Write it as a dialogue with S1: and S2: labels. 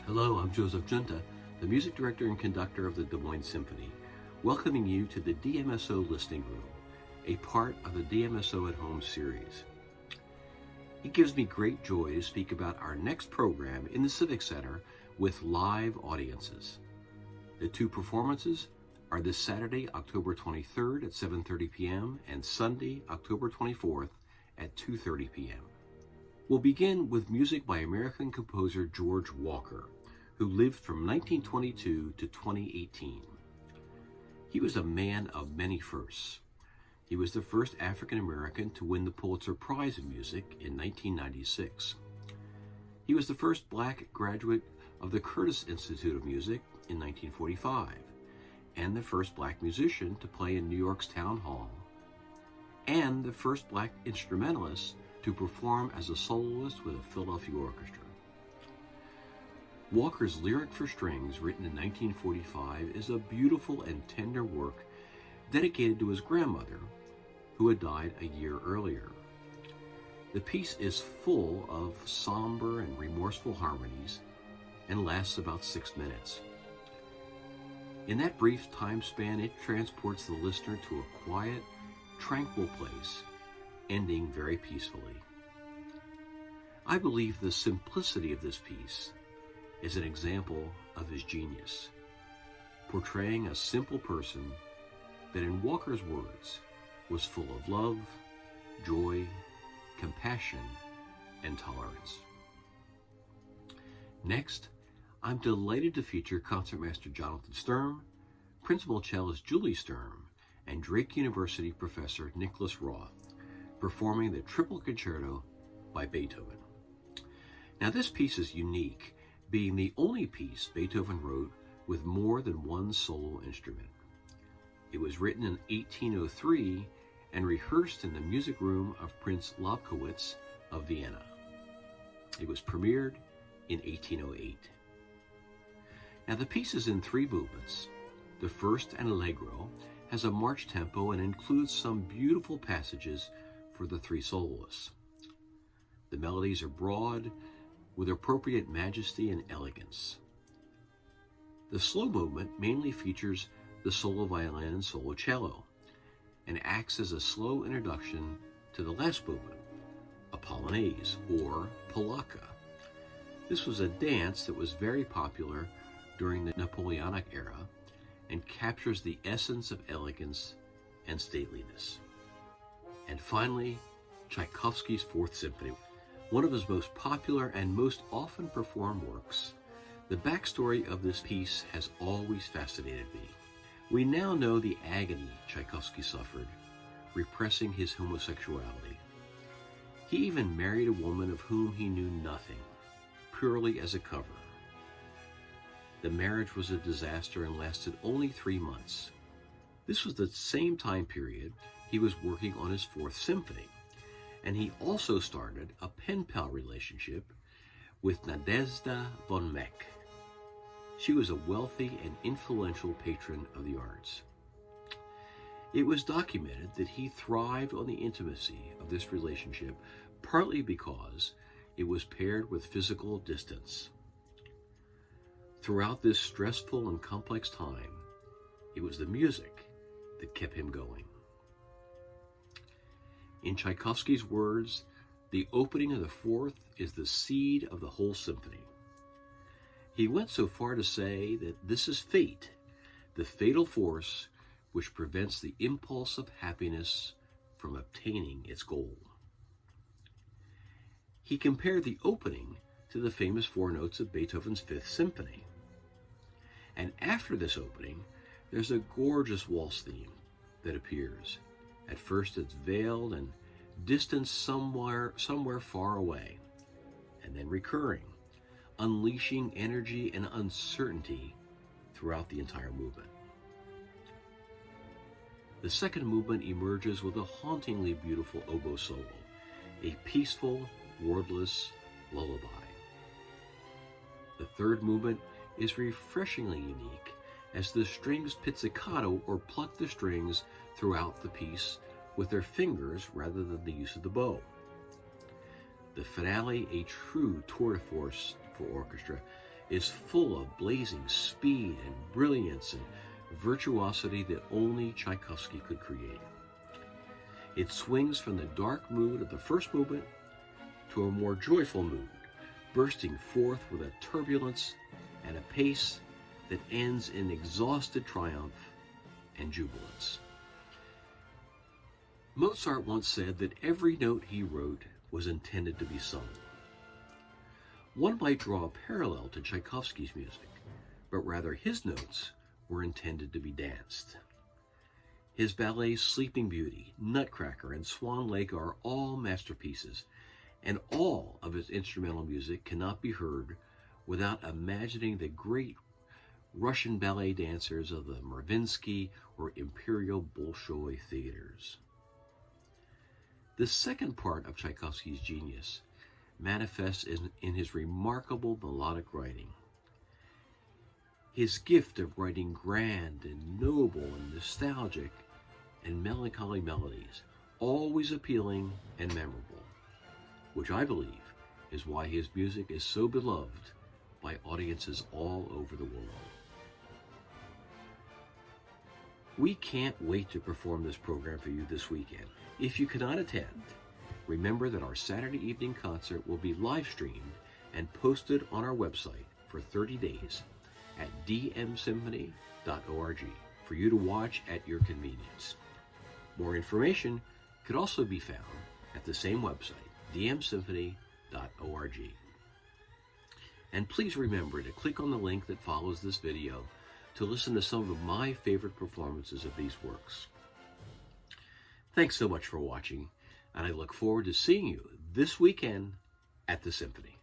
S1: Hello, I'm Joseph Giunta, the music director and conductor of the Des Moines Symphony, welcoming you to the DMSO Listening Room, a part of the DMSO at Home series. It gives me great joy to speak about our next program in the Civic Center with live audiences. The two performances are this Saturday, October 23rd at 7:30 p.m. and Sunday, October 24th at 2:30 p.m. We'll begin with music by American composer George Walker, who lived from 1922 to 2018. He was a man of many firsts. He was the first African American to win the Pulitzer Prize in Music in 1996. He was the first Black graduate of the Curtis Institute of Music in 1945, and the first Black musician to play in New York's Town Hall, and the first Black instrumentalist to perform as a soloist with a Philadelphia orchestra. Walker's Lyric for Strings, written in 1945, is a beautiful and tender work dedicated to his grandmother, who had died a year earlier. The piece is full of somber and remorseful harmonies and lasts about 6 minutes. In that brief time span, it transports the listener to a quiet, tranquil place, ending very peacefully. I believe the simplicity of this piece is an example of his genius, portraying a simple person that, in Walker's words, was full of love, joy, compassion, and tolerance. Next, I'm delighted to feature Concertmaster Jonathan Sturm, Principal Cellist Julie Sturm, and Drake University Professor Nicholas Roth performing the Triple Concerto by Beethoven. Now, this piece is unique, being the only piece Beethoven wrote with more than one solo instrument. It was written in 1803 and rehearsed in the music room of Prince Lobkowitz of Vienna. It was premiered in 1808. Now, the piece is in 3 movements. The first, an allegro, has a march tempo and includes some beautiful passages for the 3 soloists. The melodies are broad, with appropriate majesty and elegance. The slow movement mainly features the solo violin and solo cello, and acts as a slow introduction to the last movement, a polonaise, or polaka. This was a dance that was very popular during the Napoleonic era and captures the essence of elegance and stateliness. And finally, Tchaikovsky's Fourth Symphony, one of his most popular and most often performed works. The backstory of this piece has always fascinated me. We now know the agony Tchaikovsky suffered, repressing his homosexuality. He even married a woman of whom he knew nothing, purely as a cover. The marriage was a disaster and lasted only 3 months. This was the same time period he was working on his Fourth Symphony, and he also started a pen-pal relationship with Nadezhda von Meck. She was a wealthy and influential patron of the arts. It was documented that he thrived on the intimacy of this relationship, partly because it was paired with physical distance. Throughout this stressful and complex time, it was the music that kept him going. In Tchaikovsky's words, the opening of the Fourth is the seed of the whole symphony. He went so far to say that this is fate, the fatal force which prevents the impulse of happiness from obtaining its goal. He compared the opening to the famous 4 notes of Beethoven's Fifth Symphony. And after this opening, there's a gorgeous waltz theme that appears. At first it's veiled and distant somewhere far away, and then recurring, unleashing energy and uncertainty throughout the entire movement. The second movement emerges with a hauntingly beautiful oboe solo, a peaceful, wordless lullaby. The third movement is refreshingly unique, as the strings pizzicato or pluck the strings throughout the piece with their fingers rather than the use of the bow. The finale, a true tour de force for orchestra, is full of blazing speed and brilliance and virtuosity that only Tchaikovsky could create. It swings from the dark mood of the first movement to a more joyful mood, bursting forth with a turbulence and a pace that ends in exhausted triumph and jubilance. Mozart once said that every note he wrote was intended to be sung. One might draw a parallel to Tchaikovsky's music, but rather his notes were intended to be danced. His ballets Sleeping Beauty, Nutcracker, and Swan Lake are all masterpieces, and all of his instrumental music cannot be heard without imagining the great Russian ballet dancers of the Mariinsky or Imperial Bolshoi theaters. The second part of Tchaikovsky's genius manifests in his remarkable melodic writing. His gift of writing grand and noble and nostalgic and melancholy melodies, always appealing and memorable, which I believe is why his music is so beloved by audiences all over the world. We can't wait to perform this program for you this weekend. If you cannot attend, remember that our Saturday evening concert will be live streamed and posted on our website for 30 days at dmsymphony.org for you to watch at your convenience. More information could also be found at the same website, dmsymphony.org. And please remember to click on the link that follows this video to listen to some of my favorite performances of these works. Thanks so much for watching, and I look forward to seeing you this weekend at the Symphony.